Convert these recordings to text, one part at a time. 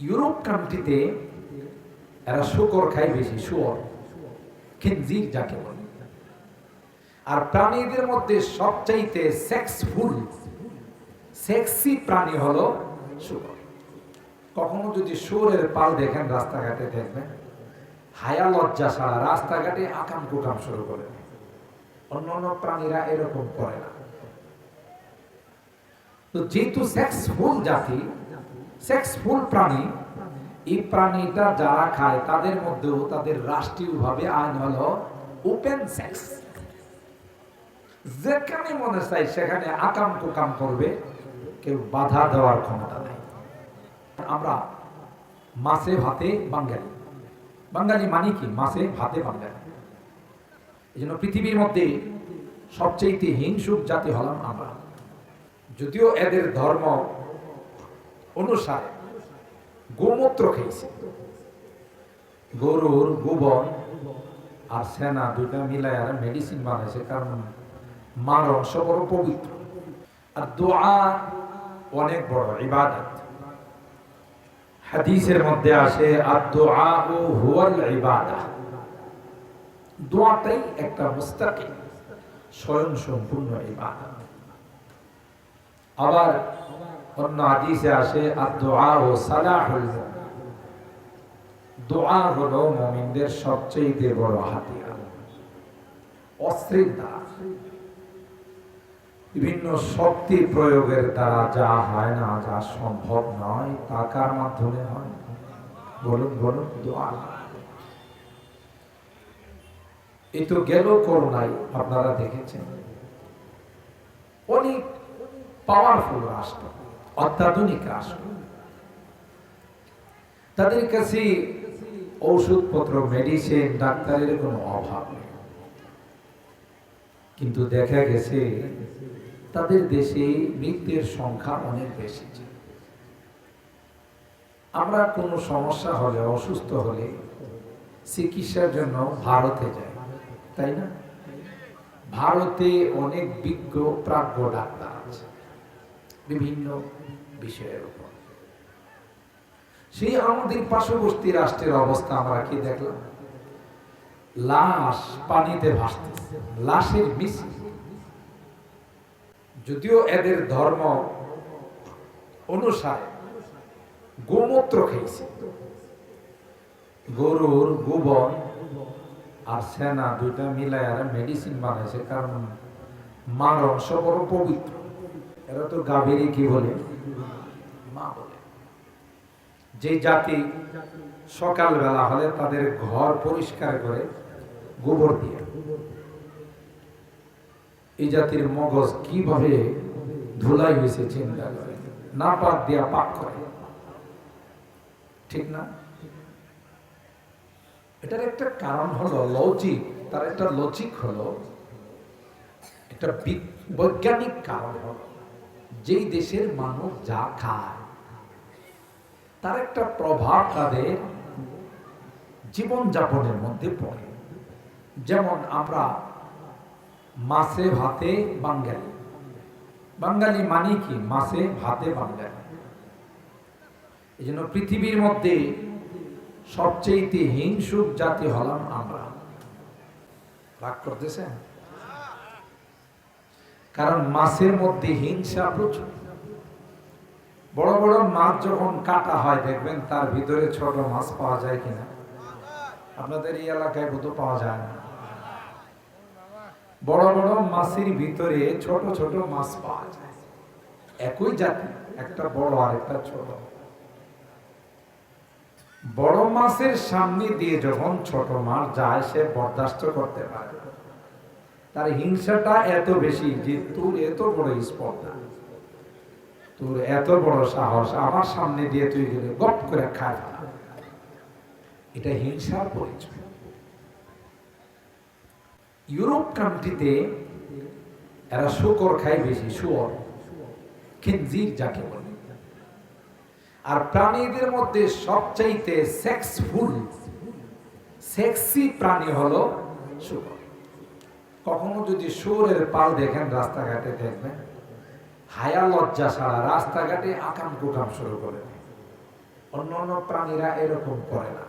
Europe কান্ট্রিতে এরা শুকর খায় বেশি, শুয়োর, খিনজির যাকে বলে। আর প্রাণীদের মধ্যে সবচাইতে সেক্সি প্রাণী হলো শুকর। কখনো যদি শুয়োরের পাল দেখেন রাস্তাঘাটে, দেখবেন হায়া লজ্জা ছাড়া রাস্তাঘাটে আকাম কুকাম শুরু করে। অন্যান্য প্রাণীরা এরকম করে না। তো যেহেতু সেক্সফুল জাতি, সেক্সফুল প্রাণী, এই প্রাণীটা যারা খায় তাদের মধ্যেও তাদের রাষ্ট্রীয়ভাবে আইন হলো ওপেন সেক্স। যেখানে মনে চাই সেখানে আকাম কুকাম করবে, কেউ বাধা দেওয়ার ক্ষমতা নেই। আমরা মাছে ভাতে বাঙালি, বাঙালি মানে কি? মাছে ভাতে বাঙালি। এই জন্য পৃথিবীর মধ্যে সবচেয়ে হিংসুক জাতি হলাম আমরা। যদিও এদের ধর্ম অনুসারে গোমূত্র খেয়েছে, গরুর গোবর আর সেনা দুইটা মিলাই আর মেডিসিন বানাইছে, কারণ মার অংশ বড় পবিত্র। আর দোয়া অনেক বড় ইবাদত। হাদিসের মধ্যে আসে আদ-দুআউ হুয়াল ইবাদাহ, দোয়াটাই একটা মুস্তাকিল স্বয়ং সম্পূর্ণ ইবাদত। আবার অন্য হাদিসে আসে আদ-দুআউ সালাহুল মুমিন, দোয়া হলো মুমিনদের সবচেয়ে বড় হাতিয়ার, অস্ত্রের দ্বারা। বিভিন্ন শক্তি প্রয়োগের দ্বারা যা হয় না, যা সম্ভব নয়, তা কার মাধ্যমে হয়? বলুন বলুন, দোয়া। এই তো গেল করোনায়, আপনারা দেখেছেন অনেক পাওয়ারফুল রাষ্ট্র, অত্যাধুনিক রাষ্ট্র, তাদের কাছে ঔষধপত্র, মেডিসিন, ডাক্তারের কোনো অভাব নেই। কিন্তু দেখা গেছে তাদের দেশে মৃত্যুর সংখ্যা অনেক বেশি। আমরা কোনো সমস্যা হলে, অসুস্থ হলে চিকিৎসার জন্য ভারতে যাই, তাই না? ভারতে অনেক বিজ্ঞ প্রাজ্ঞ ডাক্তার আছে বিভিন্ন বিষয়ের উপর। সেই আমাদের পার্শ্ববর্তী রাষ্ট্রের অবস্থা আমরা কি দেখলাম? লাশ পানিতে ভাসতেছে, লাশের মিছিল। যদিও এদের ধর্ম অনুসারে গোমূত্র খেয়েছে, গরুর গোবর আর সেনা দুইটা মিলাই আর মেডিসিন বানাইছে, কারণ মার অংশ বড় পবিত্র। এরা তো গাভীরে কি বলে? মা বলে। যে জাতি সকালবেলা হলে তাদের ঘর পরিষ্কার করে গোবর দিয়ে, এই জাতির মগজ কিভাবে ধুলাই হয়েছে চিন্তা করে, না পাক দিয়া পাক করে, ঠিক না? এটার একটা কারণ হলো লজিক। তার একটা লজিক হলো, একটা বৈজ্ঞানিক কারণ হলো, যেই দেশের মানুষ যা খায় তার একটা প্রভাব তাদের জীবনযাপনের মধ্যে পড়ে। যেমন আমরা মাছে ভাতে বাঙালি, বাঙালি মানে কি? মাছে ভাতে বাঙালি। এই জন্য পৃথিবীর মধ্যে সবচেয়ে হিংসুক জাতি হলাম আমরা। রাগ করতেছেন? কারণ মাছের মধ্যে হিংসা প্রচুর। বড় বড় মাছ যখন কাটা হয়, দেখবেন তার ভিতরে ছোট মাছ পাওয়া যায় কিনা? আপনাদের এই এলাকায় বোধহয় পাওয়া যায় না। বড় বড় মাছের ভিতরে ছোট ছোট মাছ পাওয়া যায়, একই জাতি, একটা বড় আর একটা ছোট। বড় মাছের সামনে দিয়ে যখন ছোট মাছ যায়, সে বরদাস্ত করতে পারে। তার হিংসাটা এত বেশি যে তোর এত বড় স্পর্ধা, তোর এত বড় সাহস, আমার সামনে দিয়ে তুই গেলে গপ করে খায়। এটা হিংসার পরিচয়। ইউরোপ কান্ট্রিতে এরা শুকর খায় বেশি, শুয়োর, খিনজির যাকে বলে। আর প্রাণীদের মধ্যে সবচাইতে সেক্সি প্রাণী হলো শুকর। কখনো যদি শুয়োরের পাল দেখেন রাস্তাঘাটে, দেখবেন হায়া লজ্জা ছাড়া রাস্তাঘাটে আকাম কুকাম শুরু করে। অন্যান্য প্রাণীরা এরকম করে না।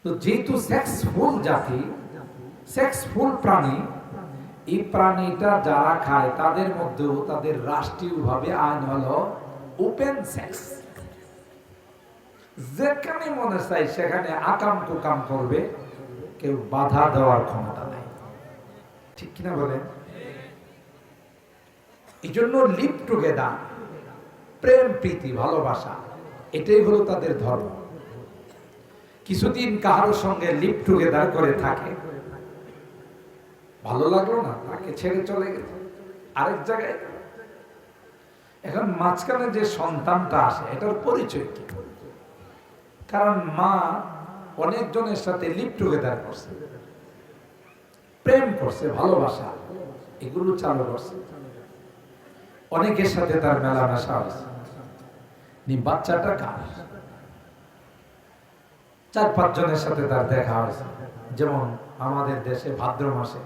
তো যেহেতু সেক্সফুল জাতি, সেক্সফুল প্রাণী, এই প্রাণীটা যারা খায় তাদের মধ্যেও তাদের রাষ্ট্রীয়ভাবে আইন হলো ওপেন সেক্স। যেখানে মনে চাই সেখানে আকাম কুকাম করবে, কেউ বাধা দেওয়ার ক্ষমতা নাই। ঠিক কিনা বলেন? এই জন্য লিভ টুগেদার, প্রেম প্রীতি ভালোবাসা, এটাই হলো তাদের ধর্ম। কিছুদিন কারোর সঙ্গে লিভ টুগেদার করে থাকে, ভালো লাগলো না, তাকে ছেড়ে চলে গেছে আরেক জায়গায়। এখন মাঝখানে যে সন্তানটা আসে এটার পরিচয় কি? কারণ মা অনেকজনের সাথে লিভ টুগেদার করছে, প্রেম করছে, ভালোবাসা এগুলো চালু করছে, অনেকের সাথে তার মেলামেশা হয়েছে। বাচ্চাটা কার? 4-5 জনের সাথে তার দেখা হয়েছে। যেমন আমাদের দেশে ভাদ্র মাসে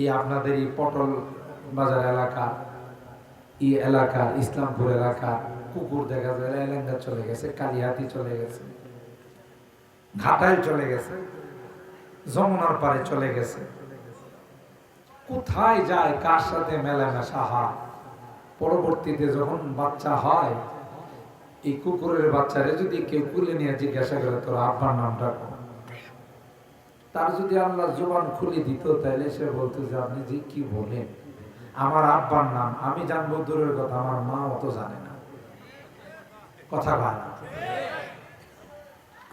এই আপনাদের এই পটল বাজার এলাকা, এই এলাকার ইসলামপুর এলাকা কুকুর দেখা যায়, এলাঙ্গা চলে গেছে, কালিহাতি চলে গেছে, ঘাটাইল চলে গেছে, যমুনার পারে চলে গেছে। কোথায় যায়, কার সাথে মেলামেশা হয়, পরবর্তীতে যখন বাচ্চা হয়, এই কুকুরের বাচ্চারে যদি কেউ কুলে নিয়ে জিজ্ঞাসা করে তোর আব্বার নামটা, তার যদি আল্লাহ জবান খুলে দিত তাহলে সে বলতো যে আপনি যে কি বলেন, আমার আব্বার নাম আমি জানবো দূরের কথা, আমার মা অত জানে না। কথা বল,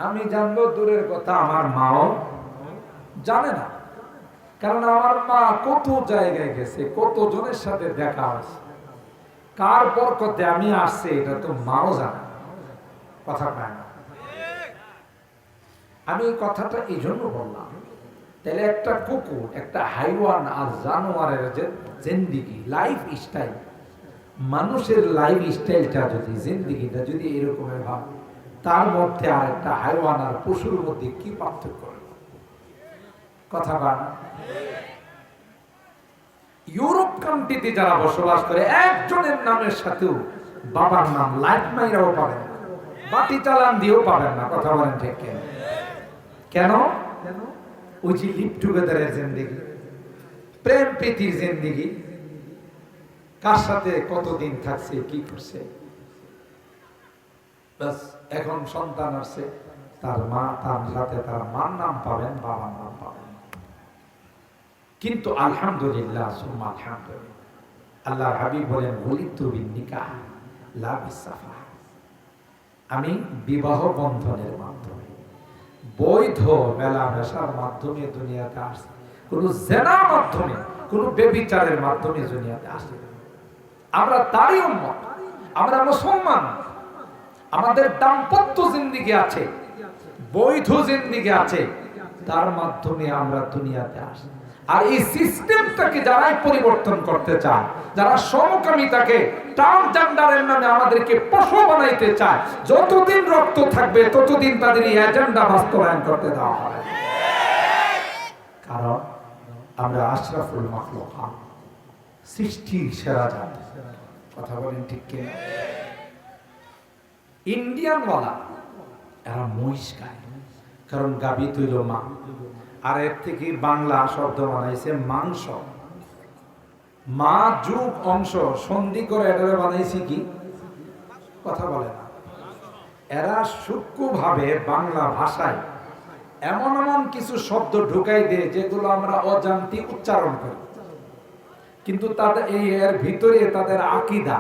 আমি জানবো দূরের কথা, আমার মাও জানে না। কারণ আমার মা কত জায়গায় গেছে, কত জনের সাথে দেখা হয়েছে, কার বরকতে আমি আসছে এটা তো মাও জানে। কথা পায় না। আমি এই কথাটা এই জন্য বললাম, তাহলে একটা কুকুর, একটা হাইওয়ান আর জানোয়ারের যে জিন্দিগি, লাইফ স্টাইল, মানুষের লাইফ স্টাইলটা যদি, জিন্দিগিটা যদি এরকমের হয়, তার মধ্যে আর একটা হাইওয়ান আর পশুর মধ্যে কি পার্থক্য? কথা বল। ইউরোপ কান্ট্রিতে যারা বসবাস করে একজনের নামের সাথেও বাবার নাম লাইট মাইরাও পাবেন না, বাতি চালান দিয়েও পাবেন না। কথা বলেন ঠিক কেন? ওই যে লিভ টুগেদারের জিন্দেগি, প্রেম প্রীতির জিন্দেগি, কার সাথে কতদিন থাকছে, কি করছে, বাস এখন সন্তান আসছে, তার মা, তার সাথে তার মার নাম পাবেন, বাবার নাম পাবেন। কিন্তু আলহামদুলিল্লাহ সুম্মা আলহামদুলিল্লাহ, আল্লাহর হাবিব বলেন ওয়ালিদতু বিন-নিকাহ লা বিস-সাফাহ, আমি বিবাহ বন্ধনের মাধ্যমে, বৈধ মেলামেশার মাধ্যমে দুনিয়াতে আসি, কোন জিনার মাধ্যমে, কোন ব্যভিচারের মাধ্যমে দুনিয়াতে আসি। আমরা তারই উম্মত, আমরা মুসলমান, আমাদের দাম্পত্য জিন্দেগি আছে, বৈধ জিন্দেগি আছে, তার মাধ্যমে আমরা দুনিয়াতে আসি। আর এই সিস্টেমটাকে যারাই পরিবর্তন করতে চায়, যারা সমকামিতাকে ট্রান্সজেন্ডারের নামে আমাদেরকে পশু বানাইতে চায়, যতদিন রক্ত থাকবে ততদিন তাদের এই এজেন্ডা বাস্তবায়ন করতে দেওয়া হবে। কারণ আমরা আশরাফুল মাখলুকাত, সৃষ্টির সেরা জাতি। কথা বলেন ঠিক কি? ইন্ডিয়ান ওয়ালা এরা মহিষ খায়, কারণ গাবি তৈল মা, আর এর থেকে বাংলা শব্দ বানাইছে মাংস, মা যুগ অংশ সন্ধি করে এটারে বানাইছি কি? কথা বলে না। এরা সূক্ষ্মভাবে বাংলা ভাষায় এমন এমন কিছু শব্দ ঢুকাই দেয় যেগুলো আমরা অজান্তে উচ্চারণ করি, কিন্তু তাদের এই এর ভিতরে তাদের আকীদা,